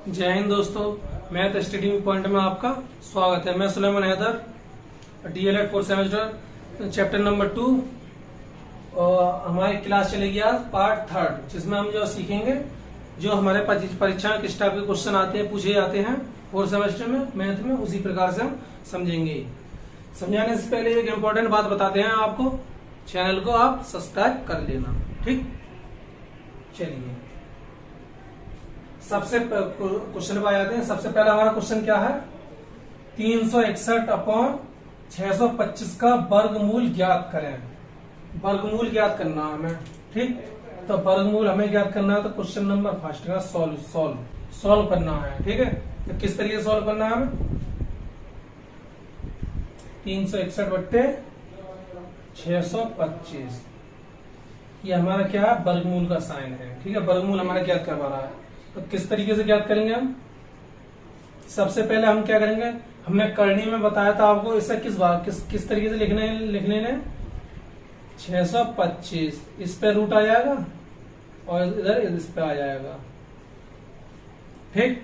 जय हिंद दोस्तों, math study point में आपका स्वागत है। मैं Suleman Haider, DElEd 4th semester, chapter number 2। और हमारी क्लास चलेगी आज पार्ट 3, जिसमें हम जो सीखेंगे जो हमारे परीक्षा में किस टाइप के क्वेश्चन आते हैं, पूछे जाते हैं 4th सेमेस्टर में मैथ में, उसी प्रकार से हम समझेंगे। समझाने से पहले एक इम्पोर्टेंट बात बताते हैं आपको, चैनल को आप सब्सक्राइब कर लेना, ठीक। चलिए सबसे क्वेश्चन पर आ जाते हैं। सबसे पहला हमारा क्वेश्चन क्या है, 361/625 का वर्गमूल ज्ञात करें। वर्गमूल ज्ञात करना है हमें, ठीक। तो वर्गमूल हमें ज्ञात करना है, तो क्वेश्चन नंबर फर्स्ट का सॉल्व करना है, ठीक है। तो किस तरीके से सॉल्व करना है हमें, 361/625 ये हमारा क्या है, वर्गमूल का साइन है, ठीक है। वर्गमूल हमारा ज्ञात करवा रहा है, तो किस तरीके से ज्ञात करेंगे हम। सबसे पहले हम क्या करेंगे, हमने करनी में बताया था आपको, इसे किस तरीके से लिखने ने 625 इस पे रूट आ जाएगा और इधर इस पे आ जाएगा, ठीक।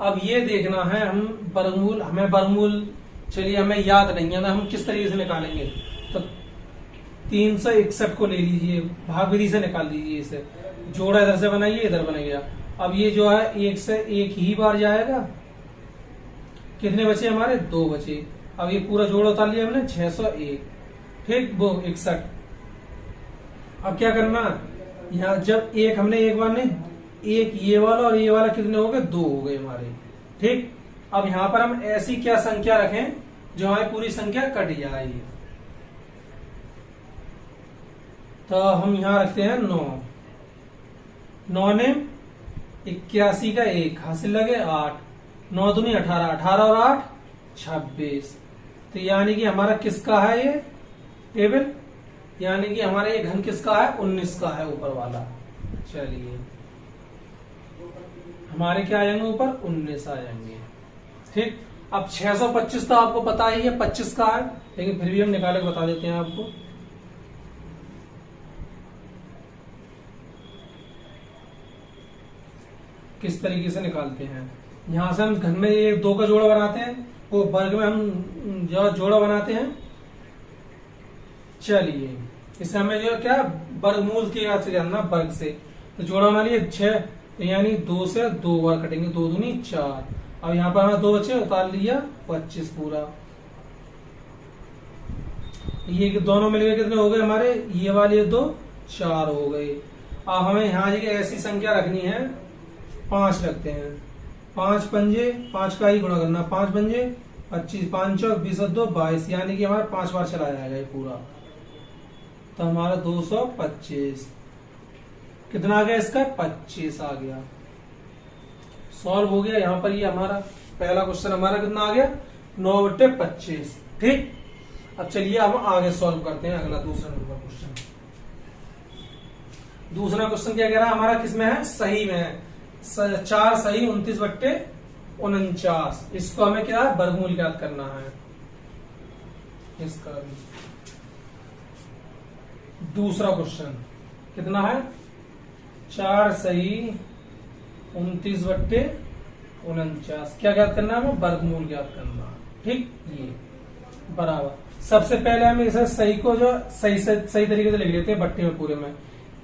अब ये देखना है हम वर्गमूल, हमें वर्गमूल चलिए हमें याद नहीं है ना, हम किस तरीके से निकालेंगे। तो 361 को ले लीजिए, भाग विधि से निकाल लीजिए, इसे जोड़ा इधर से बनाइए, इधर बनेगा। अब ये जो है एक से एक ही बार जाएगा, कितने बचे हमारे, 2 बचे। अब ये पूरा जोड़ उतार लिया हमने 601, ठीक, वो 61। अब क्या करना, यहाँ जब एक हमने एक बार नहीं, एक ये वाला और ये वाला कितने हो गए, 2 हो गए हमारे, ठीक। अब यहाँ पर हम ऐसी क्या संख्या रखें जो हमारी पूरी संख्या कट जाए। तो हम यहाँ रखते हैं 9 ने 81 का 1 हासिल लगे 8, 9 दूनी 18, 18 और 8 26। तो यानी कि हमारा किसका है ये टेबल, यानी कि हमारा ये घन किसका है, 19 का है ऊपर वाला। चलिए हमारे क्या आ जाएंगे ऊपर, 19 आ जाएंगे, ठीक। अब 625 तो आपको पता ही है 25 का है, लेकिन फिर भी हम निकाले के बता देते हैं आपको। किस तरीके से निकालते हैं, यहां से हम घन में ये 2 का जोड़ा बनाते हैं, वो वर्ग में हम जो जोड़ा बनाते हैं। चलिए इससे हमें जो क्या वर्गमूल के याद से जानना, वर्ग से। तो जोड़ा बना लिए 6, तो यानी 2 से 2 बार कटेंगे, 2 दूनी 4। अब यहाँ पर हमें 2 बचे, उतार लिया 25 पूरा। ये दोनों मिलकर कितने हो गए हमारे, ये वाले 2 4 हो गए। अब हमें यहाँ ऐसी संख्या रखनी है, 5 रखते हैं, 5 पंजे 5 का ही गुणा करना, 5 पंजे 25, 5 चौक 20 और 2 22, यानी कि हमारा 5 बार चला जाएगा ये पूरा। तो हमारा 225 कितना आ गया, इसका 25 आ गया। सॉल्व हो गया। यहाँ पर ये हमारा पहला क्वेश्चन हमारा कितना आ गया, 9/25, ठीक। अब चलिए हम आगे सॉल्व करते हैं अगला दूसरा नंबर क्वेश्चन। दूसरा क्वेश्चन क्या कह रहा है हमारा, किसमें है, सही में है, 4 सही 29/49। इसको हमें क्या है, वर्गमूल ज्ञात करना है इसका भी। दूसरा क्वेश्चन कितना है, 4 सही 29/49, क्या ज्ञात करना है हमें, वर्गमूल ज्ञात करना, ठीक। ये बराबर, सबसे पहले हम इसे सही को जो सही तरीके से लिख लेते हैं बट्टे में पूरे में,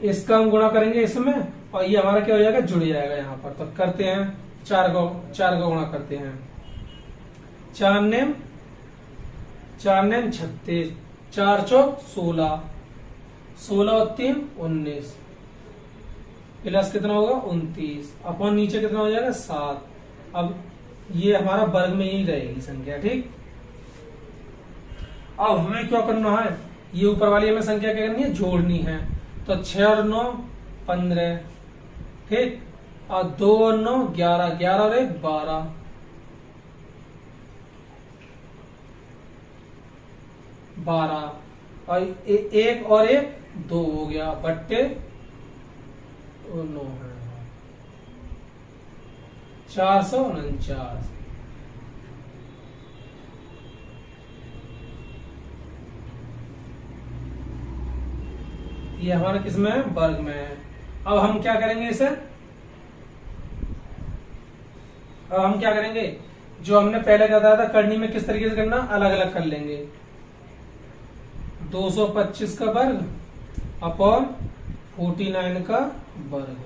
इसका हम गुणा करेंगे इसमें, और ये हमारा क्या हो जाएगा, जुड़ जाएगा यहाँ पर। तो करते हैं 4 का गुणा करते हैं, 4 नेम 36, 4 चौक 16, 16 और 3 19, प्लस कितना होगा 29, अपॉन नीचे कितना हो जाएगा 7। अब ये हमारा वर्ग में ही रहेगी संख्या, ठीक। अब हमें क्या करना है, ये ऊपर वाली हमें संख्या क्या करनी है, जोड़नी है। तो 6 और 9 15, ठीक, और 2 और 9 11, 11 और 1 12, 12 और 1 और 1 2 हो गया, बट्टे 9 है, 449। ये हमारा किसमें है, वर्ग में है। अब हम क्या करेंगे इसे, अब हम क्या करेंगे, जो हमने पहले बताया था करनी में किस तरीके से करना, अलग अलग कर लेंगे। 225 का वर्ग अपॉन 49 का वर्ग।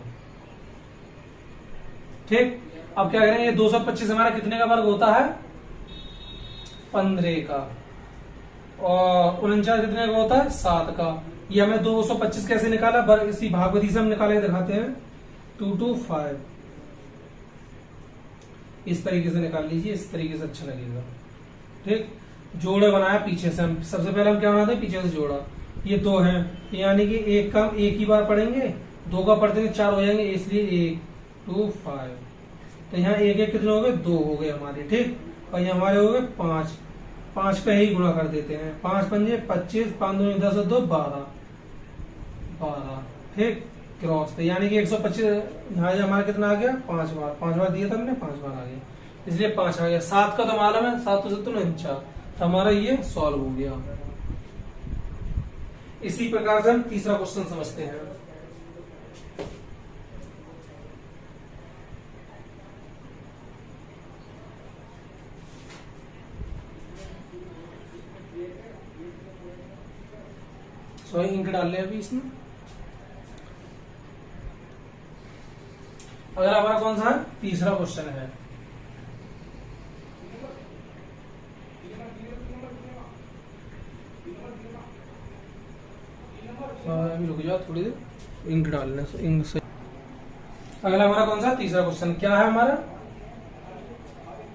ठीक, अब क्या करेंगे, 225 हमारा कितने का वर्ग होता है, 15 का, और 49 कितने का होता है, 7 का। ये हमें 225 कैसे निकाला, वर्ग इसी भागवती से हम निकाले दिखाते हैं। 2 to 5 इस तरीके से निकाल लीजिए, इस तरीके से अच्छा लगेगा। ठीक, जोड़े बनाया पीछे से, हम सबसे पहले हम क्या बनाते हैं, पीछे से जोड़ा। ये 2 है, यानी कि एक का एक ही बार पढ़ेंगे, 2 का पढ़ते 4 हो जाएंगे, इसलिए 1 2 5। तो यहाँ एक एक कितने हो गए, 2 हो गए हमारे। ठीक, और ये हमारे हो गए 5, 5 पे ही गुणा कर देते हैं। 5 पंजे 25, 5 दूनी 10 और 2 12 12। ठीक, क्रॉस, तो यानी कि 125 यहाँ हमारा कितना आ गया, 5 बार, 5 बार दिया था हमने, 5 बार आ गया, इसलिए 5 आ गया। 7 का तो मालूम है, 7 तो 49, तो हमारा ये सॉल्व हो गया। इसी प्रकार से हम तीसरा क्वेश्चन समझते हैं। सॉरी, इंक डाल लें अभी इसमें। अगला हमारा कौन सा है, तीसरा क्वेश्चन है। अभी रुक जाओ थोड़ी देर, इंक डालने से इंक से। अगला हमारा कौन सा, तीसरा क्वेश्चन क्या है हमारा,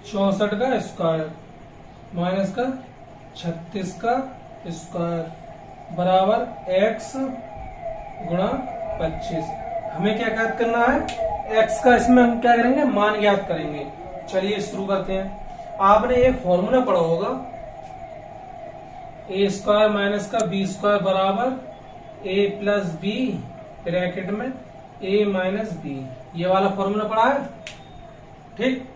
64 का स्क्वायर माइनस का 36 का स्क्वायर बराबर x गुणा 25। हमें क्या ज्ञात करना है, x का, इसमें हम क्या करेंगे, मान ज्ञात करेंगे। चलिए शुरू करते हैं। आपने एक फॉर्मूला पढ़ा होगा, a स्क्वायर माइनस का b स्क्वायर बराबर a प्लस बी ब्रैकेट में a माइनस बी, ये वाला फॉर्मूला पढ़ा है। ठीक,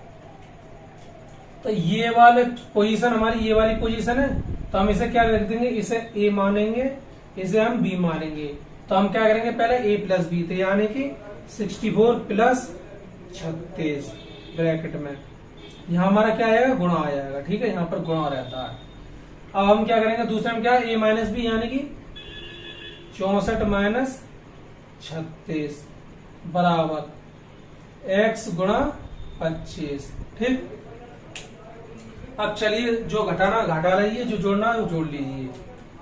तो ये वाले पोजीशन हमारी, ये वाली पोजीशन है, तो हम इसे क्या लिख देंगे, इसे a मानेंगे, इसे हम b मानेंगे। तो हम क्या करेंगे, पहले a प्लस बी, तो यानी कि 64 प्लस 36 ब्रैकेट में, यहाँ हमारा क्या आएगा, गुणा आ जाएगा। ठीक है, यहाँ पर गुणा रहता है। अब हम क्या करेंगे, दूसरे में क्या है, a माइनस बी, यानी कि 64 माइनस 36 बराबर x गुणा 25। ठीक, अब चलिए जो घटाना घटा लीजिए, जो जोड़ना है वो जोड़ लीजिए।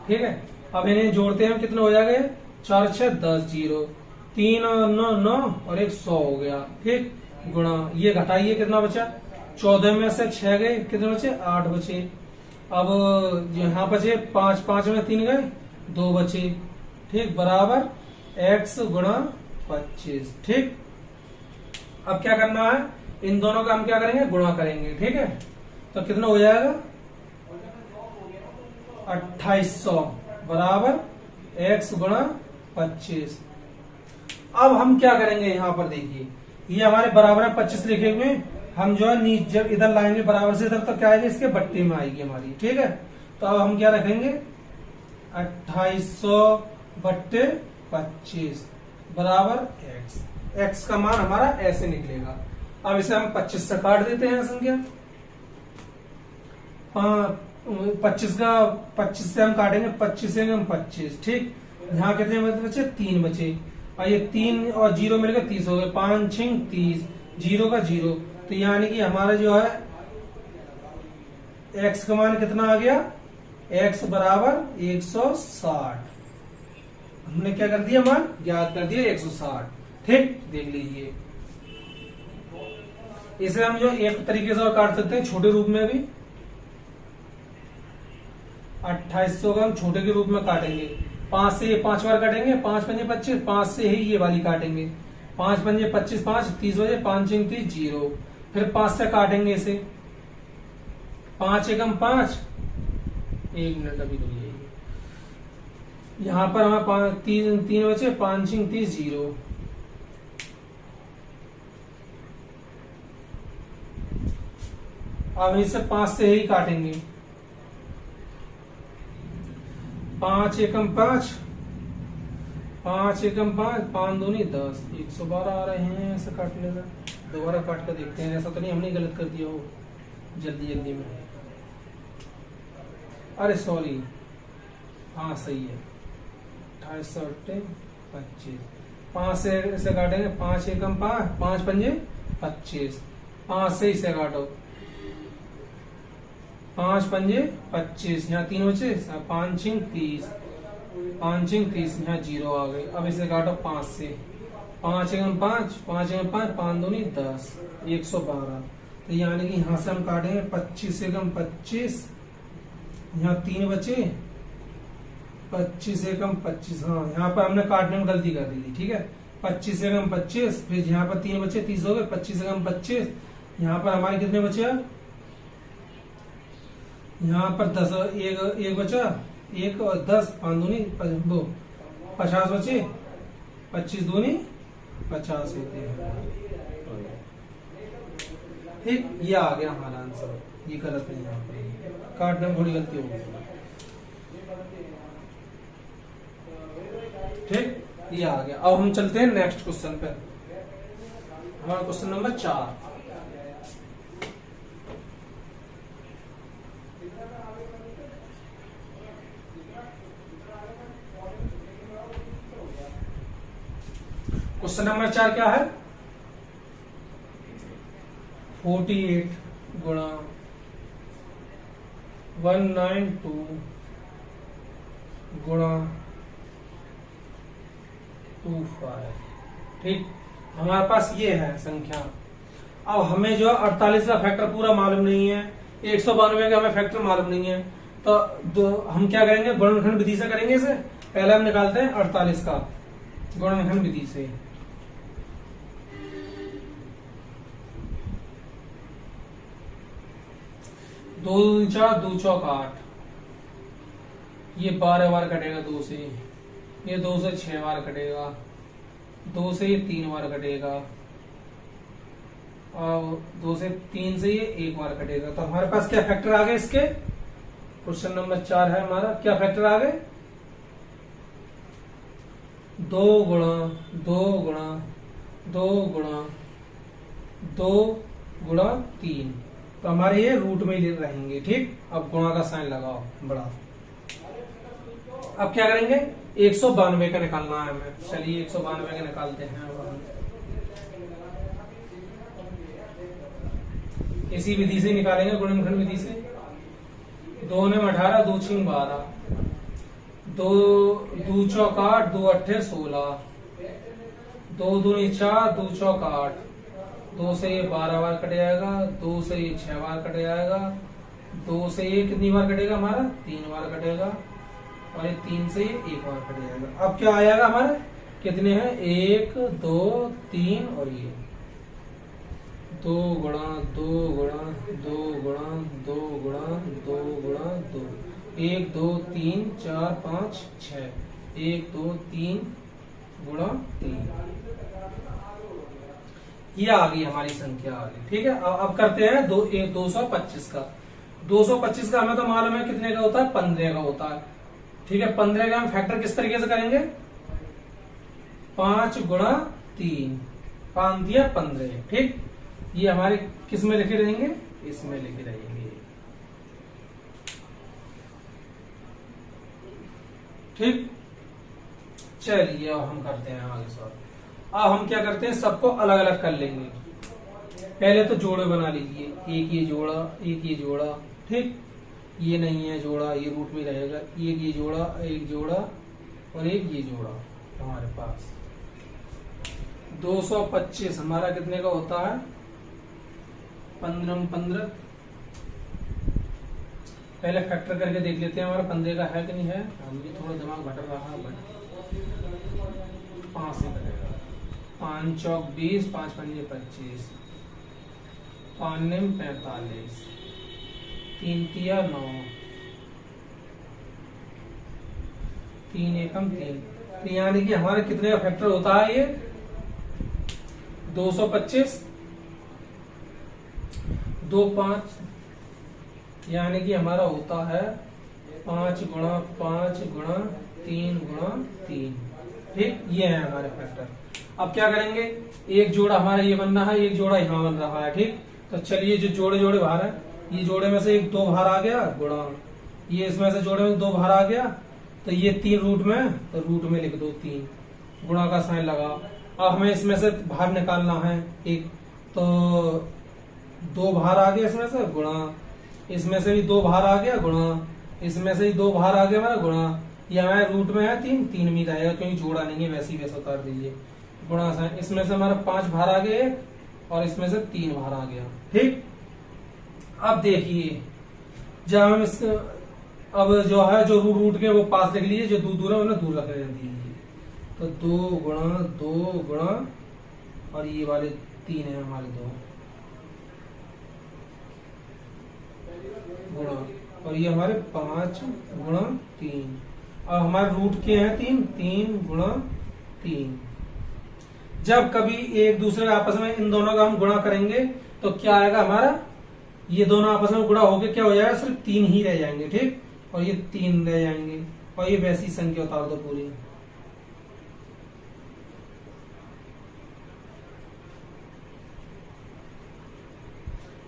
ठीक है, अब इन्हें जोड़ते हैं, कितने हो जाएंगे, 4 6 10 0, 3 और 9 9 और 1 100 हो गया। ठीक, गुणा, ये घटाइए, कितना बचा, 14 में से 6 गए, कितने बचे, 8 बचे। अब यहाँ बचे 5, 5 में 3 गए, 2 बचे। ठीक, बराबर x गुणा 25। ठीक, अब क्या करना है, इन दोनों का हम क्या करेंगे, गुणा करेंगे। ठीक है, तो कितना हो जाएगा, 2800 बराबर x गुणा 25। अब हम क्या करेंगे, यहाँ पर देखिए, ये हमारे बराबर है 25 लिखे हुए, हम जो है नीचे जब इधर लाएंगे बराबर से इधर, तो क्या आएगा, इसके बट्टे में आएगी हमारी। ठीक है, तो अब हम क्या रखेंगे, 2800 बट्टे 25 बराबर x का मान हमारा ऐसे निकलेगा। अब इसे हम 25 से काट देते हैं संख्या, 25 का 25 से हम काटेंगे, 25 से हम 25। ठीक, यहाँ कितने बचे, 3 बचे, और ये 3 और 0 मिलकर 30 हो गए, 5 6 30, 0 का 0, तो यानी कि हमारा जो है x का मान कितना आ गया, x बराबर 160। हमने क्या कर दिया, मान ज्ञात कर दिया 160। ठीक, देख लीजिए, इसे हम जो एक तरीके से और काट सकते हैं, छोटे रूप में भी। 2800 का हम छोटे के रूप में काटेंगे, 5 से ये 5 बार काटेंगे, 5 पंजे 25, 5 से ही ये वाली काटेंगे, 5 पंजे 25, 5 30 बजे, 5 6 30 0, फिर 5 से काटेंगे इसे, 5 एकम 5, 1 मिनट अभी रुक जाइए, यहाँ पर हमें 3 बचे, 5 6 30 0, अब इसे 5 से ही काटेंगे, 5 एकम 5, 5 एकम 5, 5 दूनी 10, 112 आ रहे हैं ऐसे काटने से। दोबारा काट कर देखते हैं, ऐसा तो नहीं हमने गलत कर दिया हो जल्दी जल्दी में। अरे सॉरी, हाँ सही है, 28 25। 5 से काटेंगे, 5 एकम 5, 5 पंजे 25, 5 से इसे काटो, 5 पंजे 25, यहाँ 3 बचे, 5 छिंग 30, 5 छिंग 30, यहाँ 0 आ गई। अब इसे काटो 5 से, 5 एकम 5, 5 एकम 5, 5 दूनी 10, 112। तो यानी कि यहाँ से हम काटेंगे 25 एकम 25, यहाँ 3 बचे, 25 एकम 25, हाँ यहाँ पर हमने काटने में गलती कर दी थी, ठीक है। 25 एकम 25, फिर यहाँ पर 3 बचे, 30 हो गए, 25 एकम 25, यहाँ पर हमारे कितने बचे, यहाँ पर 10, एक बचा, 1 और 10, 5 दूनी 2, 50 बचे, 25 दूनी 50 होते हैं, ठीक। ये आ गया हमारा आंसर, ये गलत नहीं, यहाँ पर काटने में थोड़ी गलती हो गई, ठीक। ये आ गया। अब हम चलते हैं नेक्स्ट क्वेश्चन पे, हमारा क्वेश्चन नंबर 4। क्वेश्चन नंबर 4 क्या है, 48 गुणा 192 गुणा 25, ठीक। हमारे पास ये है संख्या। अब हमें जो 48 का फैक्टर पूरा मालूम नहीं है, 192 का हमें फैक्टर मालूम नहीं है, तो हम क्या करेंगे, गुणनखंड विधि से करेंगे इसे। पहले हम निकालते हैं 48 का गुणनखंड विधि से। दो 4 8, ये 12 बार कटेगा 2 से, ये 2 से 6 बार कटेगा, 2 से ये 3 बार कटेगा, और 2 से 3 से ये 1 बार कटेगा। तो हमारे पास क्या फैक्टर आ गए इसके, क्वेश्चन नंबर 4 है हमारा, क्या फैक्टर आ गए, 2 गुणा 2 गुणा 2 गुणा 2 गुणा 3। तो हमारे ये रूट में ही रहेंगे, ठीक। अब गुणा का साइन लगाओ बड़ा। अब क्या करेंगे, 192 का निकालना है हमें, चलिए 192 का निकालते हैं। इसी विधि से निकालेंगे, गुणनखंड विधि से। 2 ने 18, 2 छिंग 12, 2 चौक 8, 2 अट्ठे 16, 2 दूनी 4, 2 चौक 8, 2 से ये 12 बार कट जाएगा, 2 से ये 6 बार कट जाएगा, 2 से ये कितनी बार कटेगा हमारा, 3 बार कटेगा, और ये 3 से ये 1 बार कट जाएगा। अब क्या आ जाएगा हमारे, कितने हैं, 1 2 3, और ये 2 गुणा 2 गुणा 2 गुणा 2 गुणा 2 गुणा 2, 1 2 3 4 5 6, 1 2 3 गुणा 3। ये आ गई हमारी संख्या आ गई, ठीक है। अब करते हैं 225 का। 225 का हमें तो मालूम है कितने का होता है, 15 का होता है, ठीक है। 15 का हम फैक्टर किस तरीके से करेंगे, 5 गुणा 3, 5 दिया 15, ठीक। ये हमारे किस में लिखे रहेंगे, इसमें लिखे रहेंगे, ठीक। चलिए अब हम करते हैं आगे सर। अब हम क्या करते हैं, सबको अलग अलग कर लेंगे। पहले तो जोड़े बना लीजिए, एक ये जोड़ा, एक ये जोड़ा, ठीक। ये नहीं है जोड़ा, ये रूट में रहेगा, एक ये जोड़ा, एक जोड़ा, और एक ये जोड़ा हमारे पास। 225 हमारा कितने का होता है, 15। पहले फैक्टर करके देख लेते हैं हमारा 15 का है कि नहीं है। हम भी थोड़ा दिमाग भटक रहा है, 5 से करेगा, 5 चौक 20, 5 पंजे 25, 5 निम 45, 3 तिया 9, 3 एकम 3। तो यानी कि हमारे कितने का फैक्टर होता है ये, 225, 2 5, यानी कि हमारा होता है 5 गुणा 5 गुणा 3 गुणा 3, ठीक, ये है हमारे फैक्टर। अब क्या करेंगे, एक जोड़ा हमारा ये बन रहा है, एक जोड़ा यहाँ बन रहा है। ठीक, तो चलिए जो जोड़े जोड़े बाहर है, ये जोड़े में से एक दो बाहर आ गया गुणा, ये इसमें से जोड़े में दो बाहर आ गया, तो ये 3 रूट में, तो रूट में लिख दो 3, गुणा का साइन लगा। अब हमें इसमें से बाहर निकालना है एक, तो 2 बाहर आ गया इसमें से गुणा, इसमें से भी 2 बाहर आ गया गुणा, इसमें से भी 2 बाहर आ गया हमारा गुणा, ये हमारे रूट में है 3, 3 में रहेगा क्योंकि जोड़ा नहीं है, वैसे ही वैसे उतार दीजिए गुणा साइन। इसमें से हमारा 5 बाहर आ गया और इसमें से 3 बाहर आ गया। ठीक, अब देखिए जब हम इस, अब जो है जो रूट रूट के वो पास लिख लीजिए, जो दूर दूर है उन्हें दूर रख दीजिए, तो 2 गुणा और ये वाले 3 है हमारे 2 गुणा, और ये हमारे 5 गुणा 3, और हमारे रूट के हैं 3, 3 गुणा 3। जब कभी एक दूसरे आपस में इन दोनों का हम गुणा करेंगे तो क्या आएगा हमारा, ये दोनों आपस में गुणा होके क्या हो जाएगा, सिर्फ 3 ही रह जाएंगे। ठीक, और ये 3 रह जाएंगे, और ये वैसी संख्या उतार दो पूरी।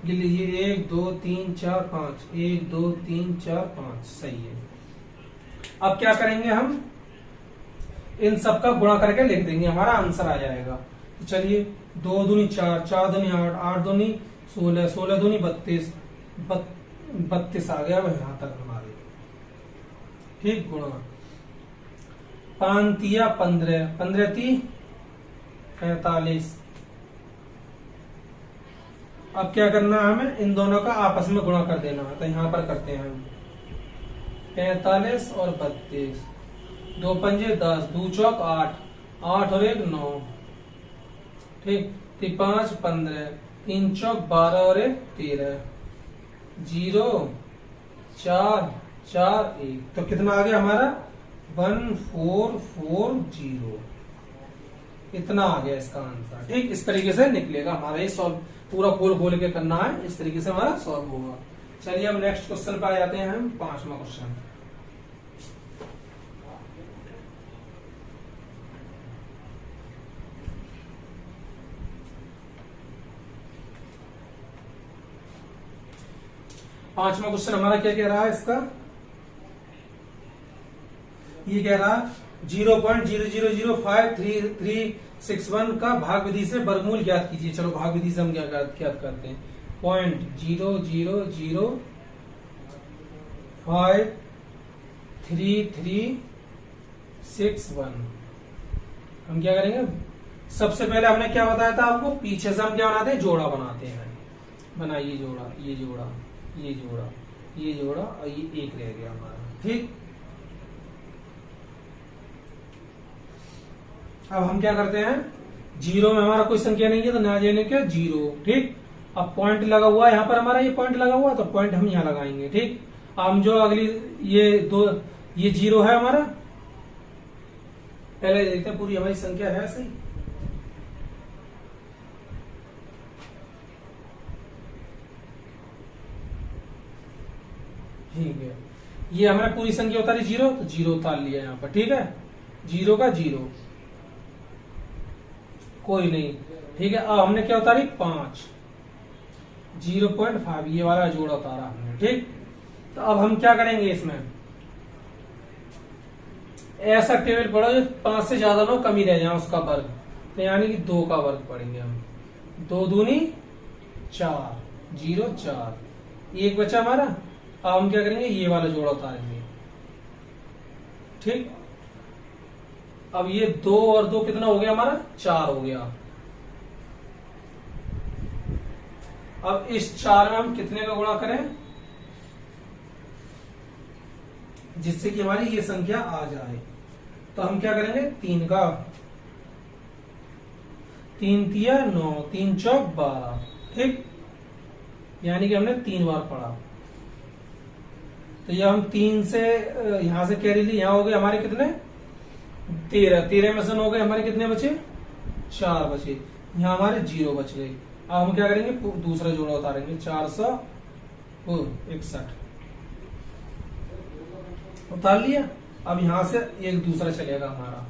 गिन लीजिए 1 2 3 4 5, 1 2 3 4 5, सही है। अब क्या करेंगे, हम इन सब का गुणा करके लिख देंगे, हमारा आंसर आ जाएगा। तो चलिए 2 दूनी 4, 4 दूनी 8, 8 दूनी 16, 16 दूनी 32, 32 आ गया यहाँ तक हमारे। ठीक, गुणा 5 तिया 15, 15 ती 45। अब क्या करना है, हमें इन दोनों का आपस में गुणा कर देना है, तो यहाँ पर करते हैं हम 45 और 32, 2 पंजे 10, 2 चौक 8, 8 और 1 9। ठीक, 5 15, 3 चौक 12 और 1 13, 0 4 4 1, तो कितना आ गया हमारा 1440, इतना आ गया इसका आंसर। ठीक, इस तरीके से निकलेगा हमारा ये सॉल्व, पूरा खोल खोल के करना है, इस तरीके से हमारा सॉल्व होगा। चलिए अब नेक्स्ट क्वेश्चन पे आ जाते हैं हम, 5वां क्वेश्चन। पांचवा क्वेश्चन हमारा क्या कह रहा है, इसका ये कह रहा है 0.0005361 का भाग विधि से वर्गमूल ज्ञात कीजिए। चलो भाग विधि से हम क्या ज्ञात करते हैं, 0.0053361। हम क्या करेंगे, सबसे पहले हमने क्या बताया था आपको, पीछे से हम क्या बनाते हैं, जोड़ा बनाते हैं। बनाइए जोड़ा, ये जोड़ा, ये जोड़ा, ये जोड़ा, और ये एक रह गया हमारा। ठीक, अब हम क्या करते हैं, 0 में हमारा कोई संख्या नहीं है तो ना जाने क्या 0। ठीक, अब पॉइंट लगा हुआ है यहाँ पर, हमारा ये पॉइंट लगा हुआ है तो पॉइंट हम यहाँ लगाएंगे। ठीक, हम जो अगली ये 2, ये 0 है हमारा, पहले देखते हैं पूरी हमारी संख्या है सही। ठीक है, ये हमारा पूरी संख्या उतारी 0, तो 0 उतार लिया यहाँ पर। ठीक है, 0 का 0 कोई नहीं। ठीक है, अब हमने क्या उतारी 5, 0.5, ये वाला जोड़ा उतारा हमने। ठीक, तो अब हम क्या करेंगे, इसमें ऐसा टेबल पढ़ो जो 5 से ज्यादा ना कम ही रह जाए उसका वर्ग, तो यानी कि 2 का वर्ग पढ़ेंगे हम। 2 दूनी 4, 0 4, 1 बचा हमारा। अब हम क्या करेंगे, ये वाला जोड़ा उतारेंगे। ठीक, अब ये 2 और 2 कितना हो गया हमारा, 4 हो गया। अब इस 4 में हम कितने का गुणा करें जिससे कि हमारी ये संख्या आ जाए, तो हम क्या करेंगे, 3 का, 3 तिया 9, 3 चौक 12। ठीक, यानी कि हमने 3 बार पढ़ा। तो ये हम 3 से यहां से कैरी ली, यहां हो गए हमारे कितने 13, 13 में से हो गए हमारे कितने बचे, 4 बचे, यहाँ हमारे 0 बच गए। अब हम क्या करेंगे, दूसरा जोड़ा उतारेंगे, 461 उतार लिया। अब यहां से एक दूसरा चलेगा हमारा,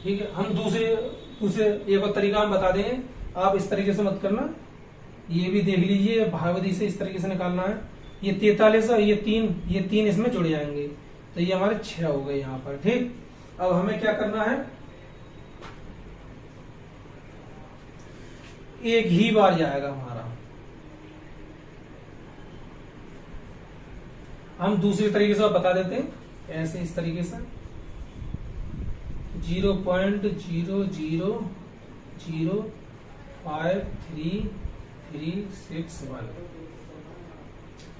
ठीक है। हम दूसरे दूसरे एक और तरीका हम बता देंगे, आप इस तरीके से मत करना, ये भी देख लीजिए, भागविधि से इस तरीके से निकालना है। ये 43 और ये तीन इसमें जुड़ जाएंगे, तो ये हमारे 6 हो गए यहाँ पर। ठीक, अब हमें क्या करना है, एक ही बार जाएगा हमारा। हम दूसरे तरीके से बता देते हैं, ऐसे इस तरीके से 0.0005336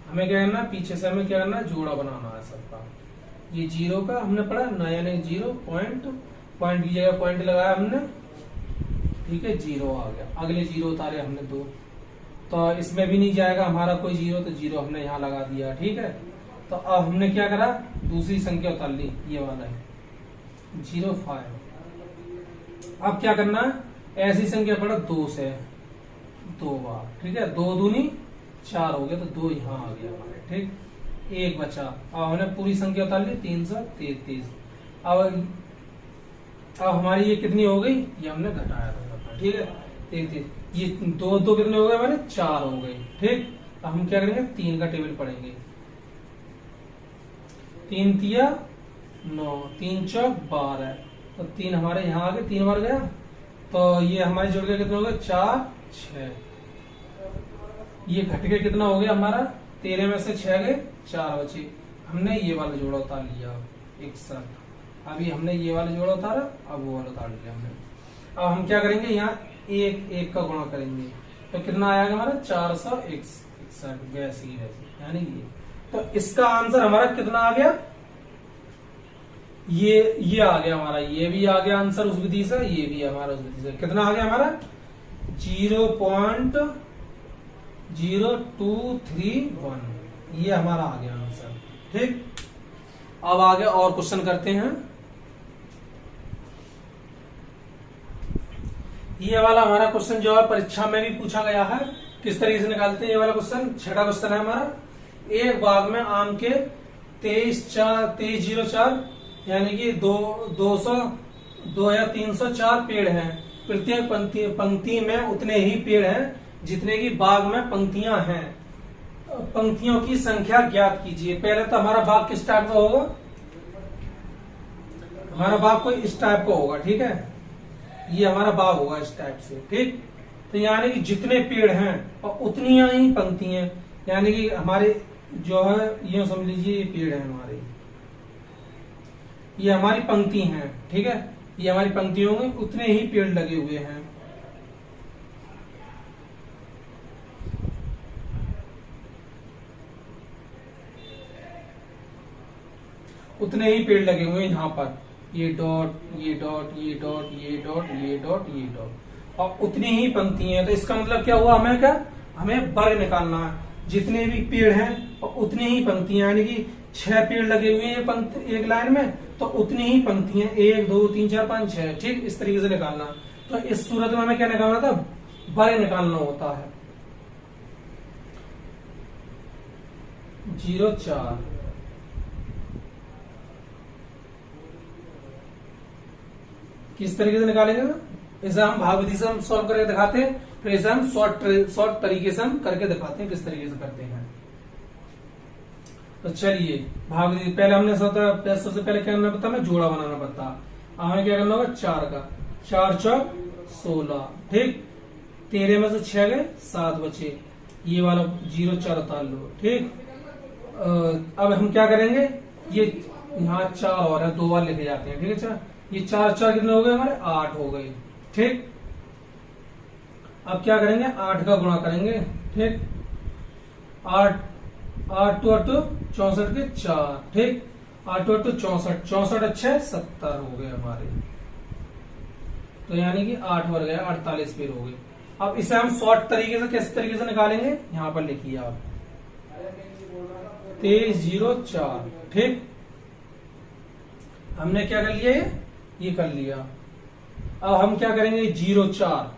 हमें क्या करना, पीछे से हमें क्या करना, जोड़ा बनाना है सबका। ये 0 का हमने पढ़ा, नया नहीं 0 पॉइंट की जगह पॉइंट लगाया हमने, ठीक है, 0 आ गया। अगले 0 उतारे हमने 2, तो इसमें भी नहीं जाएगा हमारा कोई 0, तो 0 हमने यहाँ लगा दिया। ठीक है, तो अब हमने क्या करा, दूसरी संख्या उतार ली, ये वाला है 05। अब क्या करना है, ऐसी संख्या पड़ा 2 से 2 बार, ठीक है, 2 दूनी 4 हो गया, तो 2 यहाँ आ गया हमारे। ठीक, एक बचा। अब हमने पूरी संख्या उतार ली 333। अब हमारी ये कितनी हो गई, ये हमने घटाया था, ठीक है, 33। ये 2 कितने हो गए हमारे, 4 हो गए। ठीक, अब हम क्या करेंगे, 3 का टेबल पढ़ेंगे। 3 तिया 9, 3 चौक 12, तो 3 हमारे यहाँ आ गए, 3 बार गया, तो ये हमारे जुड़ के कितने हो गए, 4 6। ये घट के कितना हो गया हमारा, 13 में से 6 गए, 4 बचे। हमने ये वाला जोड़ा उतार लिया 61। अभी हमने ये वाला जोड़ा उतारा, अब वो वाला उतार लिया हमने। अब हम क्या करेंगे, यहाँ एक का गुणा करेंगे, तो कितना आएगा हमारा, 461, वैसे ही वैसे, यानी ये। तो इसका आंसर हमारा कितना आ गया, ये आ गया हमारा, ये भी आ गया आंसर उस विधि से, ये भी हमारा उस विधि से। कितना आ गया हमारा, 0.0231, ये हमारा आ गया आंसर। ठीक, अब आगे और क्वेश्चन करते हैं। ये वाला हमारा क्वेश्चन जो है परीक्षा में भी पूछा गया है, किस तरीके से निकालते हैं ये वाला क्वेश्चन। 6वां क्वेश्चन है हमारा, एक बाग में आम के 2304 यानी कि 2 या 304 पेड़ हैं। प्रत्येक पंक्ति में उतने ही पेड़ हैं जितने की बाग में पंक्तियां हैं। पंक्तियों की संख्या ज्ञात कीजिए। पहले तो हमारा बाग किस टाइप का होगा, हमारा बाग कोई इस टाइप का होगा, ठीक है, ये हमारा बाग होगा इस टाइप से। ठीक, तो यानी कि जितने पेड़ हैं और उतनी ही पंक्तियां, यानी कि हमारे जो है ये समझ लीजिए ये पेड़ है हमारे, ये हमारी पंक्ति हैं, ठीक है, ये हमारी पंक्ति होंगी, उतने ही पेड़ लगे हुए हैं। उतने ही पेड़ लगे हुए हैं यहाँ पर, ये डॉट ये डॉट ये डॉट ये डॉट ये डॉट ये डॉट, और उतनी ही पंक्तियां हैं। तो इसका मतलब क्या हुआ, हमें क्या, हमें वर्ग निकालना है। जितने भी पेड़ हैं और उतनी ही पंक्तियां, यानी कि 6 पेड़ लगे हुए हैं पंक्ति एक लाइन में, तो उतनी ही पंक्तियां 1 2 3 4 5 6, ठीक, इस तरीके से निकालना। तो इस सूरत में हमें क्या निकालना था, वर्ग निकालना होता है। 0.4 किस तरीके से निकालेंगे ना, इसे हम भाग विधि से हम सॉल्व करके दिखाते हैं, फिर इसे हम शॉर्ट तरीके से हम करके दिखाते हैं किस तरीके से करते हैं। तो चलिए भाग विधि, पहले हमने सबसे पहले क्या करना पड़ता है, जोड़ा बनाना पड़ता है। हमें क्या करना होगा, 4 का 4 चौक 16, ठीक, 13 में से 6 गए, 7 बचे, ये वाला 0.4 उतार लो। ठीक, अब हम क्या करेंगे, ये यहाँ 4 और है, 2 बार लिखे जाते हैं, ठीक है। 4 ये 4 कितने हो गए हमारे, 8 हो गए। ठीक, अब क्या करेंगे, 8 का गुणा करेंगे। ठीक, 8 8 2 64 के 4, ठीक, 8 2 64, 64 अच्छे 70 हो गए हमारे। तो यानी कि 8 वर्ग गया, 48 पेड़ हो गए। अब इसे हम शॉर्ट तरीके से किस तरीके से निकालेंगे, यहाँ पर लिखिए आप 2304। ठीक, हमने क्या कर लिया, ये कर लिया। अब हम क्या करेंगे, 0.4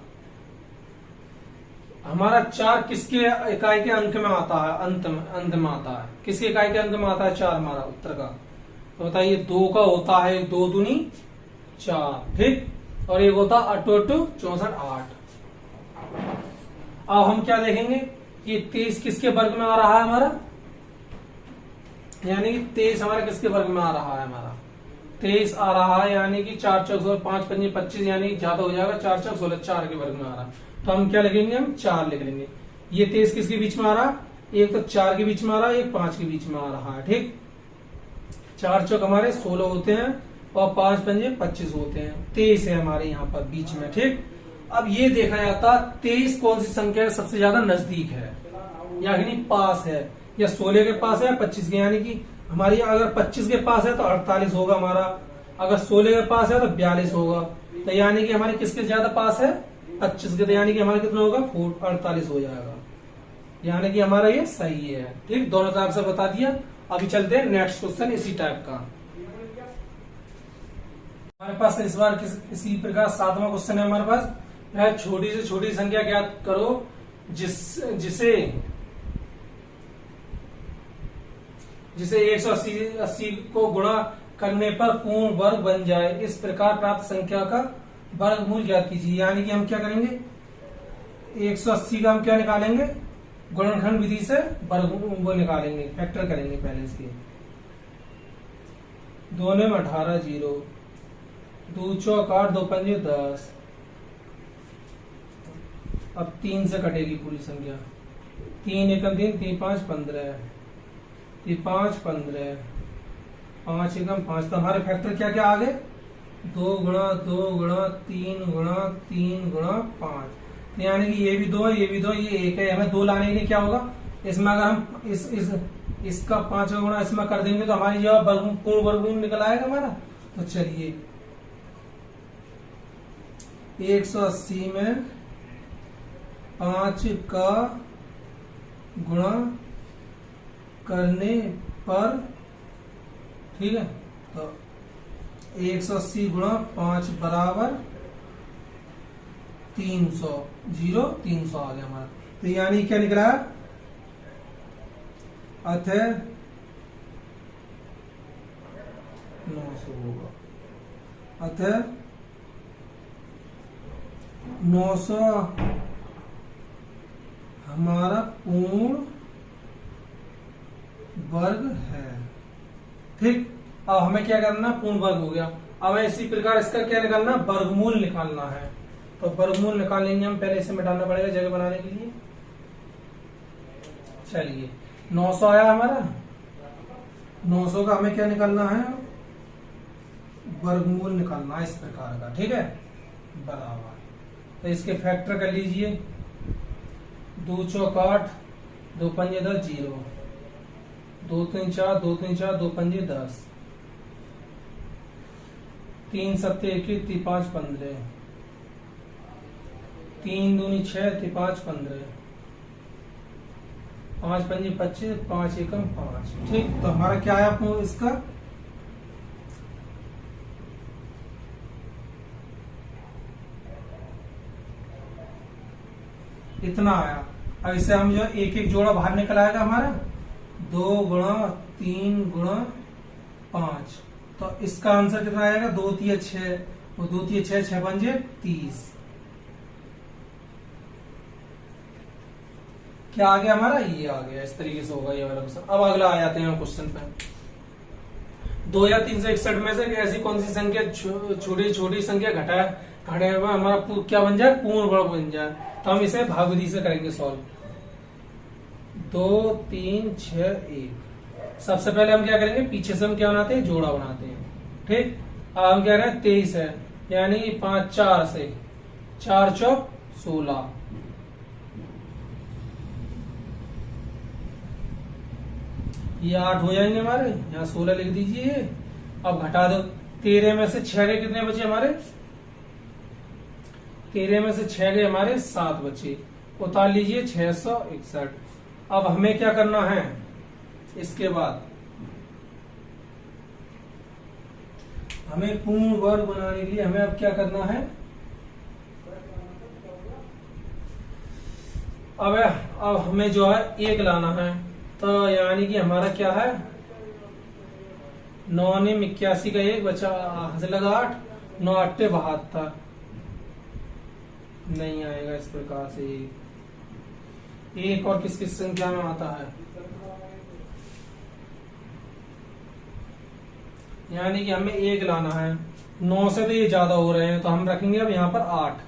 हमारा 4 किसके इकाई के अंक में आता है, अंत में आता है, किसके इकाई के अंक में आता है 4 हमारा उत्तर का, तो बताइए। 2 का होता है, 2 दूनी 4, ठीक। और एक होता 8 8 64 8। अब हम क्या देखेंगे कि 23 किसके वर्ग में आ रहा है हमारा, यानी कि 23 हमारा किसके वर्ग में आ रहा है, हमारा 23 आ रहा है, यानी कि 4 चौक 16, 5 पंजे 25, यानी ज्यादा हो जाएगा, 4 चौक 16, 4 के वर्ग में आ रहा है। तो हम क्या लिखेंगे, हम 4 लिख लेंगे। ये 23 किसके बीच में आ रहा, एक तो 4 के बीच में आ रहा है, एक 5 के बीच में आ रहा है, ठीक। 4 चौक हमारे 16 होते हैं और 5 पंजे 25 होते हैं, 23 है हमारे यहाँ पर बीच में, ठीक। अब ये देखा जाता 23 कौन सी संख्या सबसे ज्यादा नजदीक है, यानी पास है, या 16 के पास है या 25 के, यानी कि हमारी अगर 25 के पास है तो 48 होगा हमारा, अगर 16 के पास है तो 42 होगा। तो यानी कि हमारे किसके ज्यादा पास है, 25 के, तो यानी कि हमारा कितना होगा, 48 हो जाएगा, यानी कि हमारा ये सही है, ठीक। दोनों का आंसर बता दिया। अभी चलते हैं नेक्स्ट क्वेश्चन इसी टाइप का। हमारे पास इस बार इसी प्रकार 7वां क्वेश्चन है हमारे पास, वह छोटी से छोटी संख्या ज्ञात करो जिसे 180 को गुणा करने पर पूर्ण वर्ग बन जाए। इस प्रकार प्राप्त संख्या का वर्गमूल ज्ञात कीजिए। यानी कि हम क्या करेंगे, 180 का हम क्या निकालेंगे, गुणनखंड विधि से वर्गमूल निकालेंगे, फैक्टर करेंगे पहले इसके। 2 में 18 0, 2 चौक 8, 2 पंजे 10। अब 3 से कटेगी पूरी संख्या, 3 एकम 3, 3 5 15, 3 5 15, 5 एकम 5। तो हमारे फैक्टर क्या क्या आ गए, 2 गुणा 2 गुणा 3 गुणा 3 गुणा 5। यानी कि ये भी 2 है, ये भी 2, ये 1 है। हमें 2 लाने के लिए क्या होगा, इसमें अगर हम इसका 5 का गुणा इसमें कर देंगे तो हमारी जो पूर्ण वर्गमूल निकल आएगा हमारा। तो चलिए 180 में 5 का गुणा करने पर, ठीक है, तो 180 गुणा 5 बराबर 300, 300 आ गया हमारा। तो यानी क्या निकला, अतः 900 होगा, अतः 900 हमारा पूर्ण वर्ग है, ठीक। अब हमें क्या करना, पूर्ण वर्ग हो गया। अब इसी प्रकार इसका क्या निकालना, वर्गमूल निकालना है। तो वर्गमूल निकालेंगे हम, पहले इसे मिटाना पड़ेगा जगह बनाने के लिए। चलिए 900 आया हमारा, 900 का हमें क्या निकालना है, वर्गमूल निकालना है इस प्रकार का, ठीक है, बराबर। तो इसके फैक्टर कर लीजिए, 2 चौक 8, 2 पंजे 10 0, 2 3 4, 2 3 4, 2 पंजे 10, 3 7 21, 3 5 15, 3 दूनी 6, 3 5 15, 5 पंजे 25, 5 एकम 5, ठीक। तो हमारा क्या आया इसका, इतना आया। अब इसे हम जो एक एक जोड़ा बाहर निकल आएगा हमारा, 2 गुणा 3 गुणा 5। तो इसका आंसर कितना आएगा, 2 3 6, 2 3 6, 6 पंजे 30। क्या आ गया हमारा, ये आ गया। इस तरीके से होगा ये वाला क्वेश्चन। अब अगला आ जाते हैं क्वेश्चन पे। 2 या 361 में से ऐसी कौन सी संख्या छोटी छोटी संख्या घटाए हुआ हमारा क्या बन जाए, पूर्ण वर्ग बन जाए। तो हम इसे भाग विधि से करेंगे सॉल्व। 2 3 6 1। सबसे पहले हम क्या करेंगे, पीछे से हम क्या बनाते हैं, जोड़ा बनाते हैं, ठीक। अब हम क्या करें, 23 है, यानी 5 4 से 4 चौक 16, ये 8 हो जाएंगे हमारे, यहाँ 16 लिख दीजिए। अब घटा दो, 13 में से 6 के कितने बचे हमारे, 13 में से 6 गए हमारे 7 बचे, उतार लीजिए 661। अब हमें क्या करना है, इसके बाद हमें पूर्ण वर्ग बनाने के लिए हमें अब क्या करना है, अब हमें जो है 1 लाना है। तो यानी कि हमारा क्या है, 9 ने 81 का 1 बचा, लगा 8, 9 8 72, नहीं आएगा इस प्रकार से। एक और किस किस संख्या में आता है, यानी कि हमें एक लाना है। 9 से तो ये ज्यादा हो रहे हैं, तो हम रखेंगे अब यहाँ पर 8।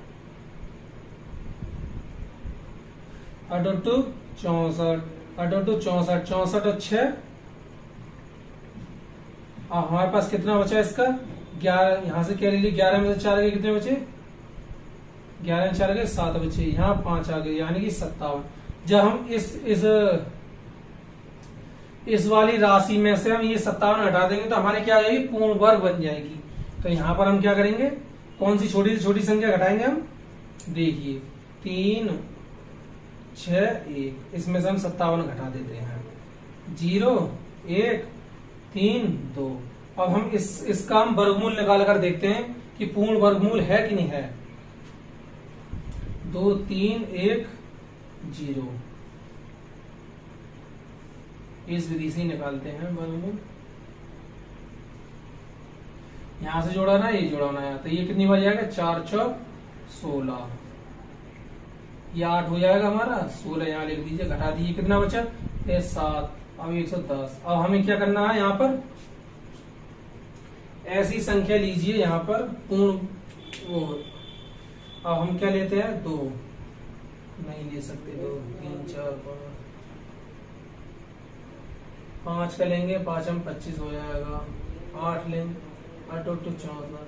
8 8 64, 8 8 64, 64 और 6, हमारे पास कितना बचा इसका 11। यहां से क्या ले ली, 11 में से 4 गए, कितने बचे 11 में 4 गए 7 बचे, यहाँ 5 आ गए, यानी कि 57। जब हम इस वाली राशि में से हम ये 57 हटा देंगे तो हमारे क्या आ जाएगी, पूर्ण वर्ग बन जाएगी। तो यहाँ पर हम क्या करेंगे, कौन सी छोटी से छोटी संख्या घटाएंगे हम, देखिए 3 6 1, इसमें से हम 57 घटा देते हैं। 0 1 3 2। अब हम इसका हम वर्गमूल निकाल कर देखते हैं कि पूर्ण वर्गमूल है कि नहीं है। 2 3 1 0, इस विधि से निकालते हैं वर्गमूल। यहां से जोड़ा ना, ये जोड़ाना है, तो ये कितनी बार जाएगा, 4 4 16, ये 8 हो जाएगा हमारा। 16 यहाँ लिख दीजिए, घटा दीजिए, कितना बचा, ये 7। अब 110। अब हमें क्या करना है, यहाँ पर ऐसी संख्या लीजिए, यहाँ पर पूर्ण वो। अब हम क्या लेते हैं, 2 नहीं ले सकते, 2 3 4 5 का लेंगे, 5 हम 25 हो जाएगा। 8 लेंगे, 8 8 14,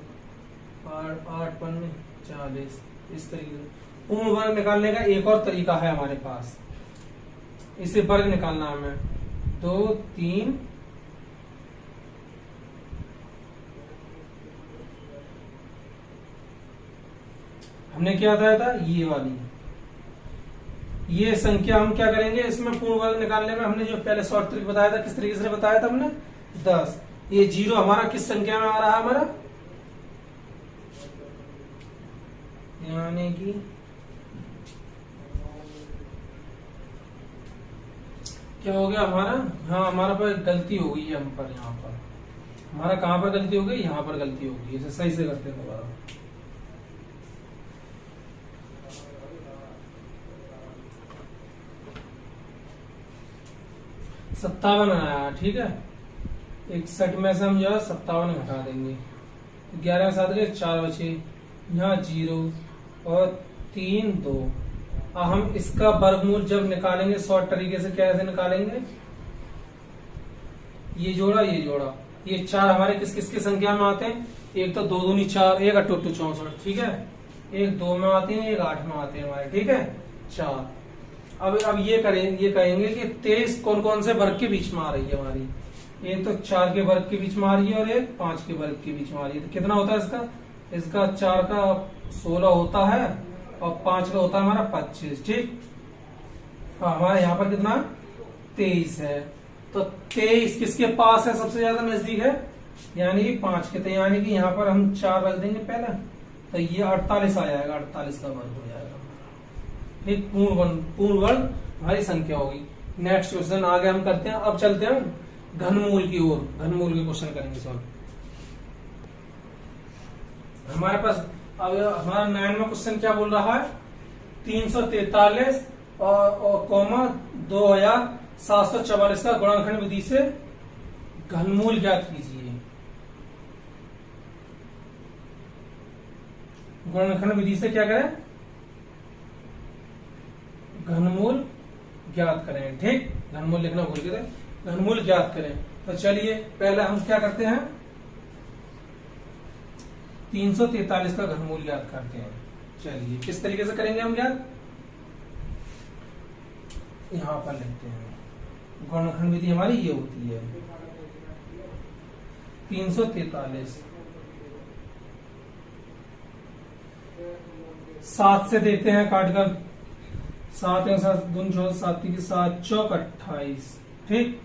8 5 40। इस तरीके से पूर्ण वर्ग निकालने का एक और तरीका है हमारे पास, इसे वर्ग निकालना हमें। 2 3 हमने क्या बताया था, ये वाली ये संख्या हम क्या करेंगे, इसमें पूर्ण वर्ग निकालने में हमने जो पहले शॉर्ट ट्रिक बताया था, किस तरीके से बताया था हमने, 10। ये 0 हमारा किस संख्या में आ रहा है हमारा, यानी कि क्या हो गया हमारा, हाँ हमारा पर गलती हो गई है, हम पर यहाँ पर हमारा कहां पर गलती हो गई, यहाँ पर गलती हो गई। इसे सही से करते हैं दोबारा। 57 आया, ठीक है। 61 में से हम जो है 57 घटा देंगे। 11 7 के 4 बचे, यहाँ 0 और 3 2। अब हम इसका वर्गमूल जब निकालेंगे शॉर्ट तरीके से, कैसे निकालेंगे, ये जोड़ा ये जोड़ा, ये 4 हमारे किस किस की संख्या में आते हैं, एक तो 2 दूनी 4, एक 8 8 64, ठीक है। एक 2 में आते हैं, एक 8 में आते हैं हमारे, ठीक है 4। अब ये कहेंगे कि 23 कौन कौन से वर्ग के बीच में आ रही है हमारी, एक तो 4 के वर्ग के बीच में आ रही है और एक 5 के वर्ग के बीच में आ रही है। तो कितना होता है इसका 4 का 16 होता है और 5 का होता है हमारा 25, ठीक। हमारे यहाँ पर कितना 23 है, तो 23 किसके पास है, सबसे ज्यादा नजदीक है, यानी कि 5 के। तो यानी कि यहाँ पर हम 4 रख देंगे पहले, तो ये 48 आ जाएगा, 48 का वर्ग हो जाएगा, ठीक। पूर्ण वर्ग हमारी संख्या होगी। नेक्स्ट क्वेश्चन आगे हम करते हैं। अब चलते हैं घनमूल की ओर, घनमूल के क्वेश्चन करेंगे सॉल्व। हमारे पास अब हमारा 9वां क्वेश्चन क्या बोल रहा है, 343 और कॉमा 2744 का गुणनखंड विधि से घनमूल ज्ञात कीजिए। गुणनखंड विधि से क्या करें, घनमूल ज्ञात करें, ठीक। घनमूल लिखना भूल गए थे, घनमूल ज्ञात करें। तो चलिए पहले हम क्या करते हैं, 343 का घनमूल ज्ञात करते हैं। चलिए किस तरीके से करेंगे हम ज्ञात, यहां पर लिखते हैं। गुणनखंड विधि हमारी ये होती है, 343 7 से देखते हैं काटकर, 7 या 7 दून 14, 7 की 7 चौक 28, ठीक।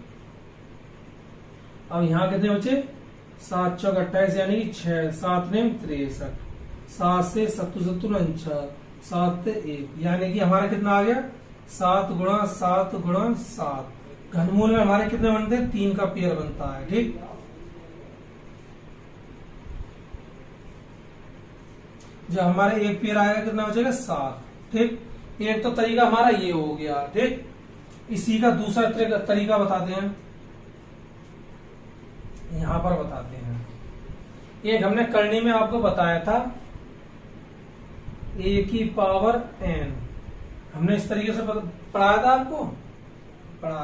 अब यहाँ कितने बचे, 7 चौक 28 यानी 6, 7 ने 63, 7 से 7 49, 7 1, यानी कि हमारा कितना आ गया, 7 गुणा 7 गुणा 7। घनमूल में हमारे कितने बनते हैं, 3 का पेयर बनता है, ठीक। जो हमारे एक पेयर आएगा कितना बचेगा 7। ठीक, एक तो तरीका हमारा ये हो गया। ठीक, इसी का दूसरा तरीका बताते हैं, यहां पर बताते हैं। एक हमने करनी में आपको बताया था a की पावर n, हमने इस तरीके से पढ़ाया था आपको, पढ़ा।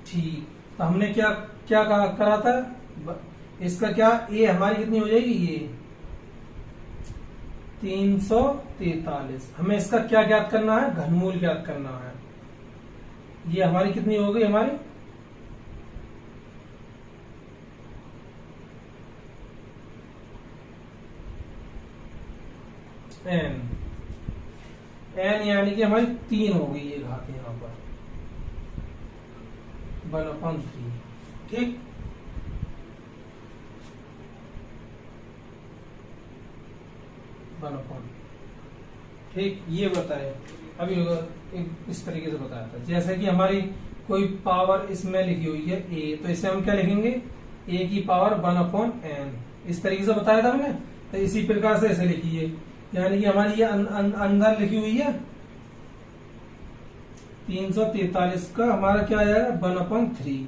ठीक, तो हमने क्या क्या करा था, इसका क्या a हमारी कितनी हो जाएगी, ये 343। हमें इसका क्या ज्ञात करना है, घनमूल ज्ञात करना है। ये हमारी कितनी हो गई, हमारी n यानी कि हमारी 3 हो गई ये घात यहां पर 1/3। ठीक, ठीक, ये बताए अभी इस तरीके से बताया था। जैसे कि हमारी कोई पावर इसमें लिखी हुई है a, तो इसे हम क्या लिखेंगे, a की पावर 1/n, इस तरीके से बताया था हमने। तो इसी प्रकार से ऐसे लिखिए, यानी कि हमारी ये अंदर लिखी हुई है 343 का हमारा क्या आएगा 1/3।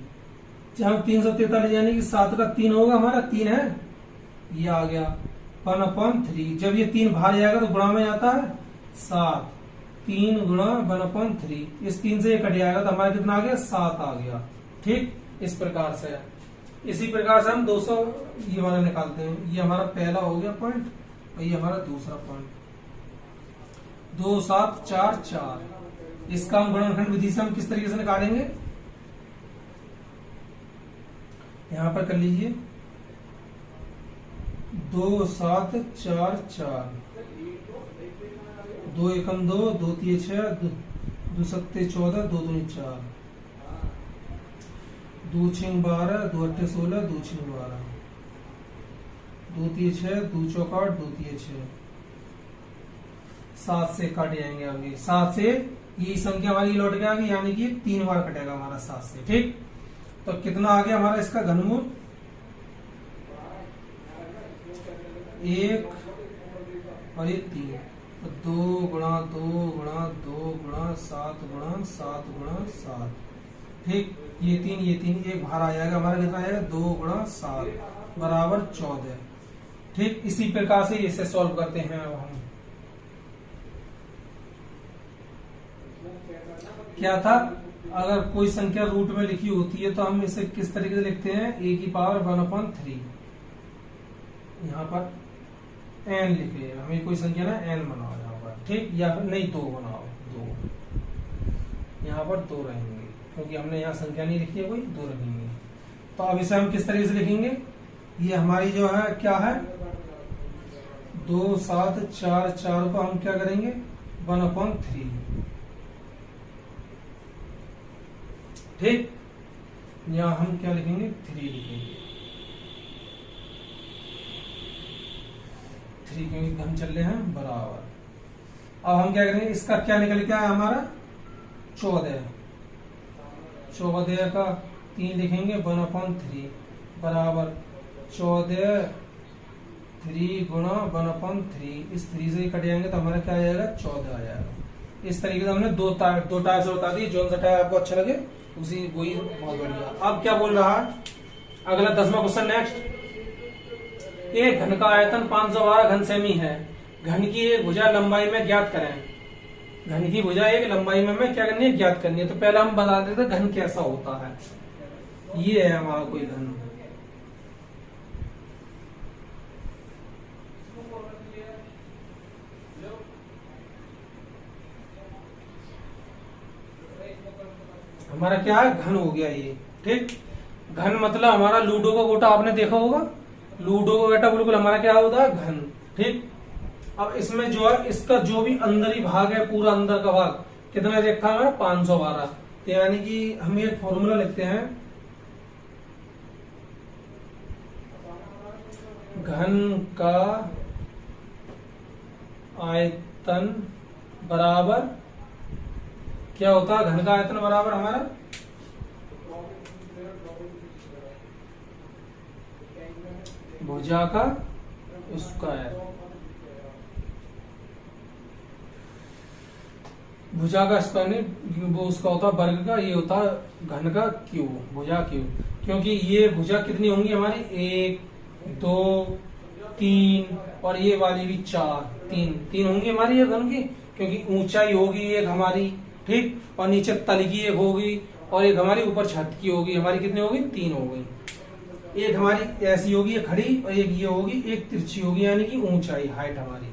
जहां 343 यानी कि 7 का 3 होगा, हमारा 3 है, ये आ गया 1/3। जब ये 3 बाहर जाएगा तो गुणा में आता है 7, 3 गुणा 1/3, इस 3 से ये कट जाएगा तो हमारा कितना आ गया 7 आ गया। ठीक, इस प्रकार से, इसी प्रकार से हम 200 ये वाला निकालते हैं। ये हमारा पहला हो गया पॉइंट और ये हमारा दूसरा पॉइंट, 2 7 4 4। इसका हम गुणनखंड विधि से हम किस तरीके से निकालेंगे, यहां पर कर लीजिए 2 7 4 4, 2 एकम 2, 2 3 6, 2 7 14, 2 2 4, 2 6 12, 2 8 16, 2 6 12, 2 3 6, 2 4 8, 2 3 6, 7 से काट जाएंगे आगे, 7 से ये संख्या हमारी लौट के आ गई, यानी कि 3 बार कटेगा हमारा 7 से। ठीक, तो कितना आ गया हमारा इसका घनमूल, 1 और ये 3, तो 2 गुणा 2 गुणा 2 गुणा 7 गुणा 7 गुणा 7। ठीक, ये 3 एक बाहर आ जाएगा, हमारा कितना आएगा 2 गुणा 7 बराबर 14। ठीक, इसी प्रकार से इसे सॉल्व करते हैं। अब हम क्या था, अगर कोई संख्या रूट में लिखी होती है तो हम इसे किस तरीके से लिखते हैं, a की पावर 1/3, यहाँ पर n लिखे, हमें कोई संख्या ना n बनाओ यहाँ पर। ठीक, या नहीं 2 बनाओ, 2 यहाँ पर 2 रहेंगे क्योंकि हमने यहाँ संख्या नहीं लिखी है, कोई 2 रखेंगे। तो अब इसे हम किस तरीके से लिखेंगे, ये हमारी जो है क्या है 2 7 4 4 को हम क्या करेंगे 1/3। ठीक, यहाँ हम क्या लिखेंगे 3 लिखेंगे, 3 क्योंकि हम चल रहे हैं बराबर। अब हम क्या करेंगे, इसका क्या निकल के आया हमारा 14, 14 का 3 लिखेंगे 1/3 बराबर 14 3 गुणा 1/3, इस 3 से कट जाएंगे तो हमारा क्या आ जाएगा 14 आ जाएगा। इस तरीके से हमने दो टाइप से बता दी, जो सा टाइप आपको अच्छा लगे उसी वही बहुत बढ़िया। अब क्या बोल रहा है अगला 10वां क्वेश्चन नेक्स्ट। एक घन का आयतन 512 घन सेमी है, घन की एक भुजा लंबाई में ज्ञात करें। घन की भुजा एक लंबाई में हमें क्या करनी है, ज्ञात करनी है। तो पहले हम बता देते घन कैसा होता है। ये है हमारा कोई घन, हमारा क्या है घन हो गया ये। ठीक, घन मतलब हमारा लूडो का गोटा आपने देखा होगा, लूडो का गोटा बिल्कुल हमारा क्या होता है घन। ठीक, अब इसमें जो है इसका जो भी अंदरी भाग है, पूरा अंदर का भाग कितना देखा है 512। तो यानी कि हम एक फॉर्मूला लिखते हैं, घन का आयतन बराबर क्या होता है, घन का आयतन बराबर हमारा भुजा का स्क्वायर। भुजा का स्क्वायर नहीं, वो उसका होता है वर्ग का, ये होता है घन का क्यूब, भुजा क्यूब। क्योंकि ये भुजा कितनी होंगी हमारी, 1 2 3 और ये वाली भी 4, 3 होंगी हमारी ये घन की, क्योंकि ऊंचाई होगी एक हमारी, ठीक, और नीचे तल की एक होगी, और एक हमारी ऊपर छत की होगी, हमारी कितनी होगी, 3 हो गई। एक हमारी ऐसी होगी एक खड़ी, और एक ये होगी, एक तिरछी होगी, यानी कि ऊंचाई, हाइट हमारी,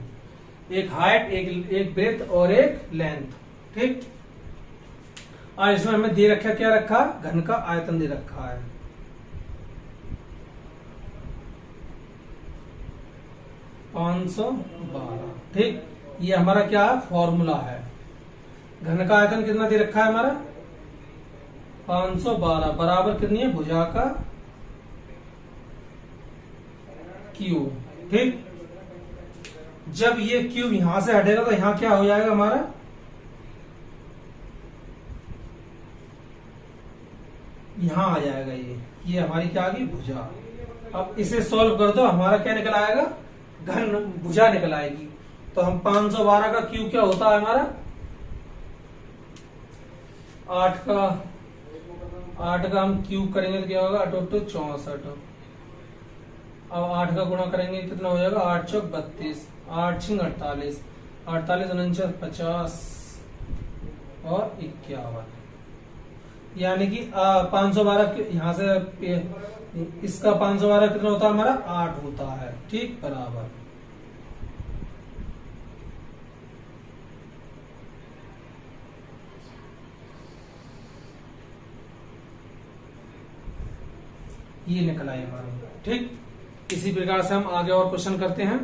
एक हाइट, एक ब्रेथ और एक लेंथ, ठीक। और इसमें हमें दे रखा, क्या रखा, घन का आयतन दे रखा है, $512, ठीक। ये हमारा क्या है, फॉर्मूला है। घन का आयतन कितना दे रखा है हमारा, 512 बराबर कितनी है, भुजा का क्यूब, ठीक। जब ये क्यूब यहां से हटेगा तो यहां क्या हो जाएगा हमारा, यहां आ जाएगा, ये हमारी क्या आ गई, भुजा। अब इसे सॉल्व कर दो, हमारा क्या निकल आएगा, घन भुजा निकल आएगी। तो हम 512 का क्यूब क्या होता है हमारा, 8 का हम क्यूब करेंगे तो क्या होगा, 8 8 64। अब 8 का गुणा करेंगे कितना हो जाएगा, 8 चौक 32, 8 6 48, 48 49 50 और 51, यानी कि 512 यहाँ से इसका 512 कितना होता है हमारा, 8 होता है, ठीक, बराबर। ये निकला है हमारा, ठीक। इसी प्रकार से हम आगे और क्वेश्चन करते हैं।